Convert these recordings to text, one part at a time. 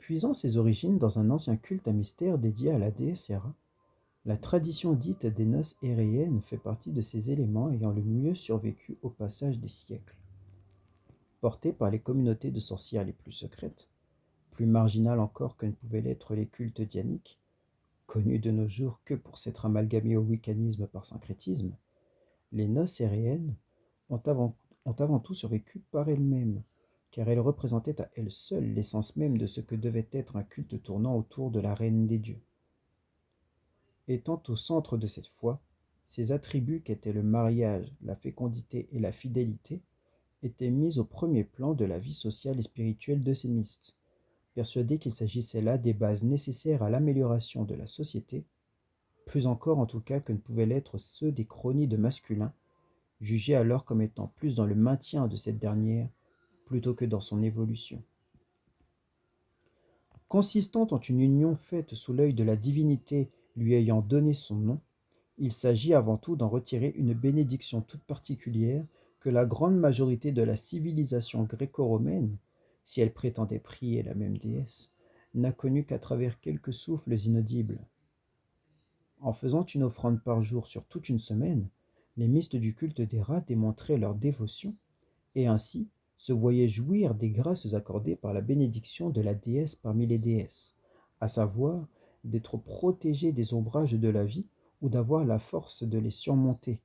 Puisant ses origines dans un ancien culte à mystère dédié à la déesse Héra, la tradition dite des noces héréennes fait partie de ces éléments ayant le mieux survécu au passage des siècles. Portée par les communautés de sorcières les plus secrètes, plus marginales encore que ne pouvaient l'être les cultes dianiques, connus de nos jours que pour s'être amalgamés au wiccanisme par syncrétisme, les noces héréennes ont avant, ont avant tout survécu par elles-mêmes, car elles représentaient à elles seules l'essence même de ce que devait être un culte tournant autour de la reine des dieux. Étant au centre de cette foi, ces attributs qu'étaient le mariage, la fécondité et la fidélité étaient mis au premier plan de la vie sociale et spirituelle de ces mystes, persuadés qu'il s'agissait là des bases nécessaires à l'amélioration de la société, plus encore en tout cas que ne pouvaient l'être ceux des chronides masculins, jugés alors comme étant plus dans le maintien de cette dernière plutôt que dans son évolution. Consistant en une union faite sous l'œil de la divinité lui ayant donné son nom, il s'agit avant tout d'en retirer une bénédiction toute particulière que la grande majorité de la civilisation gréco-romaine, si elle prétendait prier la même déesse, n'a connue qu'à travers quelques souffles inaudibles. En faisant une offrande par jour sur toute une semaine, les mystes du culte des rats démontraient leur dévotion et ainsi se voyaient jouir des grâces accordées par la bénédiction de la déesse parmi les déesses, à savoir d'être protégés des ombrages de la vie ou d'avoir la force de les surmonter,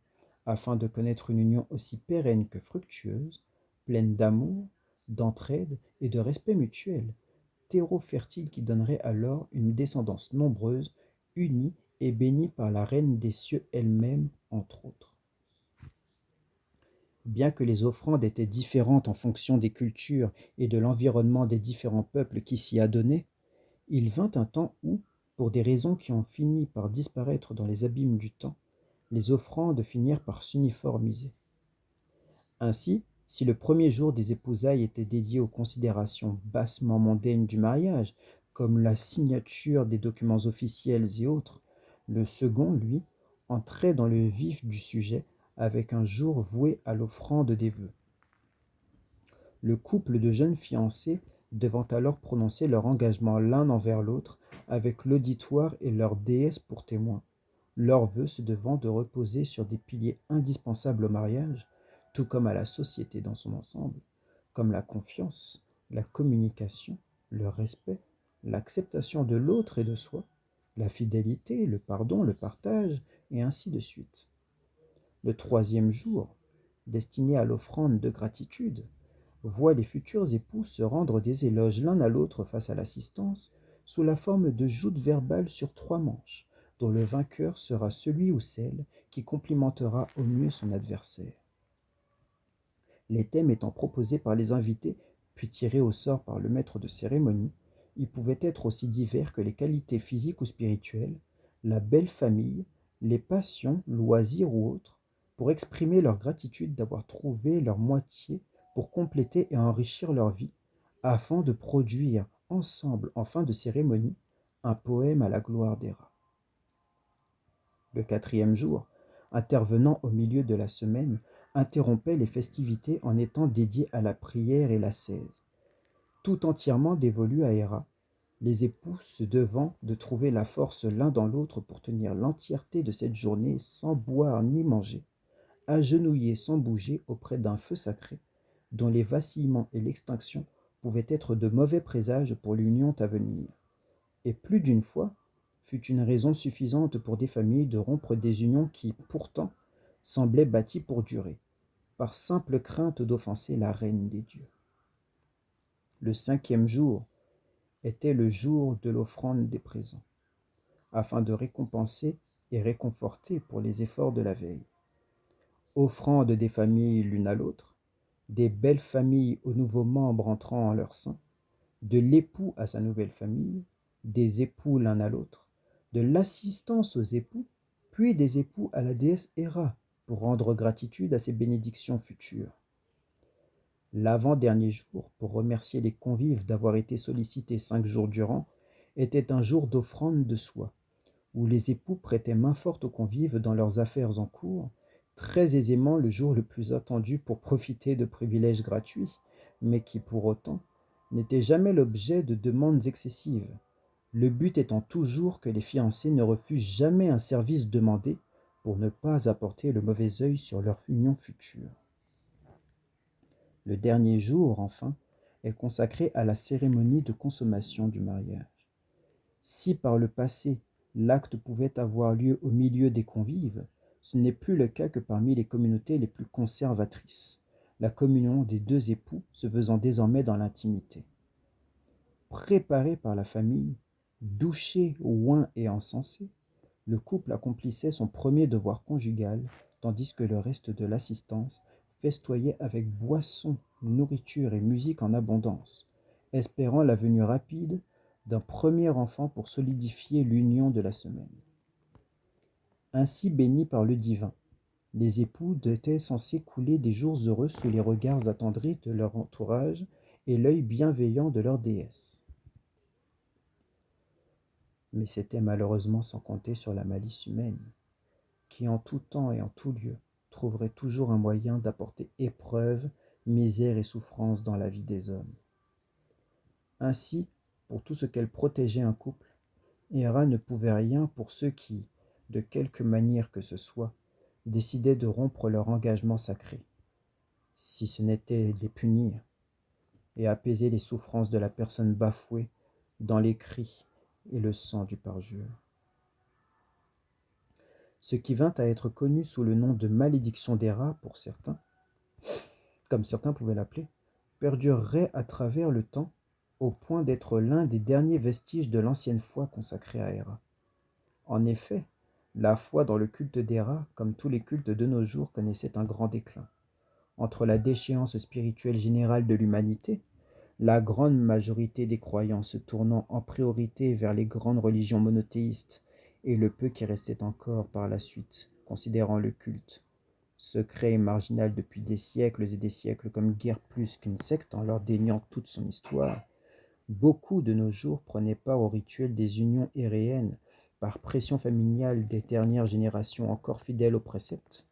afin de connaître une union aussi pérenne que fructueuse, pleine d'amour, d'entraide et de respect mutuel, terreau fertile qui donnerait alors une descendance nombreuse, unie et bénie par la reine des cieux elle-même, entre autres. Bien que les offrandes étaient différentes en fonction des cultures et de l'environnement des différents peuples qui s'y adonnaient, il vint un temps où, pour des raisons qui ont fini par disparaître dans les abîmes du temps, les offrandes finirent par s'uniformiser. Ainsi, si le premier jour des épousailles était dédié aux considérations bassement mondaines du mariage, comme la signature des documents officiels et autres, le second, lui, entrait dans le vif du sujet avec un jour voué à l'offrande des vœux. Le couple de jeunes fiancés devant alors prononcer leur engagement l'un envers l'autre avec l'auditoire et leur déesse pour témoin, leurs vœux se devant de reposer sur des piliers indispensables au mariage, tout comme à la société dans son ensemble, comme la confiance, la communication, le respect, l'acceptation de l'autre et de soi, la fidélité, le pardon, le partage, et ainsi de suite. Le troisième jour, destiné à l'offrande de gratitude, voit les futurs époux se rendre des éloges l'un à l'autre face à l'assistance, sous la forme de joutes verbales sur 3 manches, dont le vainqueur sera celui ou celle qui complimentera au mieux son adversaire. Les thèmes étant proposés par les invités, puis tirés au sort par le maître de cérémonie, ils pouvaient être aussi divers que les qualités physiques ou spirituelles, la belle famille, les passions, loisirs ou autres, pour exprimer leur gratitude d'avoir trouvé leur moitié pour compléter et enrichir leur vie, afin de produire ensemble en fin de cérémonie un poème à la gloire des rats. Le quatrième jour, intervenant au milieu de la semaine, interrompait les festivités en étant dédié à la prière et l'ascèse. Tout entièrement dévolu à Héra, les époux se devant de trouver la force l'un dans l'autre pour tenir l'entièreté de cette journée sans boire ni manger, agenouillés sans bouger auprès d'un feu sacré, dont les vacillements et l'extinction pouvaient être de mauvais présages pour l'union à venir. Et plus d'une fois, fut une raison suffisante pour des familles de rompre des unions qui, pourtant, semblaient bâties pour durer, par simple crainte d'offenser la reine des dieux. Le cinquième jour était le jour de l'offrande des présents, afin de récompenser et réconforter pour les efforts de la veille. Offrande des familles l'une à l'autre, des belles familles aux nouveaux membres entrant en leur sein, de l'époux à sa nouvelle famille, des époux l'un à l'autre, de l'assistance aux époux, puis des époux à la déesse Héra, pour rendre gratitude à ses bénédictions futures. L'avant-dernier jour, pour remercier les convives d'avoir été sollicités 5 jours durant, était un jour d'offrande de soi, où les époux prêtaient main-forte aux convives dans leurs affaires en cours, très aisément le jour le plus attendu pour profiter de privilèges gratuits, mais qui pour autant n'était jamais l'objet de demandes excessives, le but étant toujours que les fiancés ne refusent jamais un service demandé pour ne pas apporter le mauvais œil sur leur union future. Le dernier jour, enfin, est consacré à la cérémonie de consommation du mariage. Si par le passé, l'acte pouvait avoir lieu au milieu des convives, ce n'est plus le cas que parmi les communautés les plus conservatrices, la communion des deux époux se faisant désormais dans l'intimité. Préparé par la famille, douché, oint et encensé, le couple accomplissait son premier devoir conjugal, tandis que le reste de l'assistance festoyait avec boissons, nourriture et musique en abondance, espérant la venue rapide d'un premier enfant pour solidifier l'union de la semaine. Ainsi bénis par le divin, les époux étaient censés couler des jours heureux sous les regards attendris de leur entourage et l'œil bienveillant de leur déesse. Mais c'était malheureusement sans compter sur la malice humaine, qui en tout temps et en tout lieu trouverait toujours un moyen d'apporter épreuve, misère et souffrance dans la vie des hommes. Ainsi, pour tout ce qu'elle protégeait un couple, Héra ne pouvait rien pour ceux qui, de quelque manière que ce soit, décidaient de rompre leur engagement sacré, si ce n'était les punir et apaiser les souffrances de la personne bafouée dans les cris et le sang du parjure. Ce qui vint à être connu sous le nom de malédiction d'Héra pour certains, comme certains pouvaient l'appeler, perdurerait à travers le temps au point d'être l'un des derniers vestiges de l'ancienne foi consacrée à Héra. En effet, la foi dans le culte d'Héra, comme tous les cultes de nos jours, connaissait un grand déclin. Entre la déchéance spirituelle générale de l'humanité, la grande majorité des croyants se tournant en priorité vers les grandes religions monothéistes et le peu qui restait encore par la suite, considérant le culte secret et marginal depuis des siècles et des siècles comme guère plus qu'une secte en leur déniant toute son histoire, beaucoup de nos jours prenaient part au rituel des unions héréennes par pression familiale des dernières générations encore fidèles aux préceptes,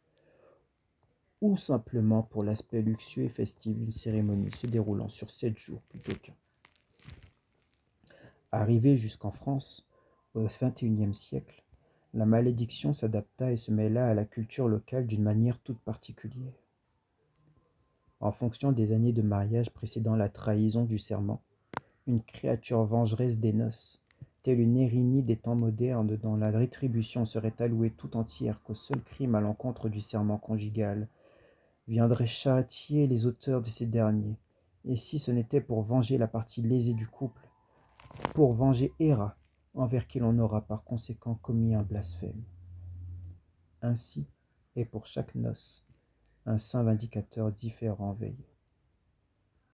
ou simplement pour l'aspect luxueux et festif d'une cérémonie se déroulant sur 7 jours plutôt qu'un. Arrivée jusqu'en France, au XXIe siècle, la malédiction s'adapta et se mêla à la culture locale d'une manière toute particulière. En fonction des années de mariage précédant la trahison du serment, une créature vengeresse des noces, telle une Érynnie des temps modernes dont la rétribution serait allouée tout entière qu'au seul crime à l'encontre du serment conjugal, viendrait châtier les auteurs de ces derniers, et si ce n'était pour venger la partie lésée du couple, pour venger Héra, envers qui l'on aura par conséquent commis un blasphème. Ainsi, et pour chaque noce, un saint vindicateur différent veillait.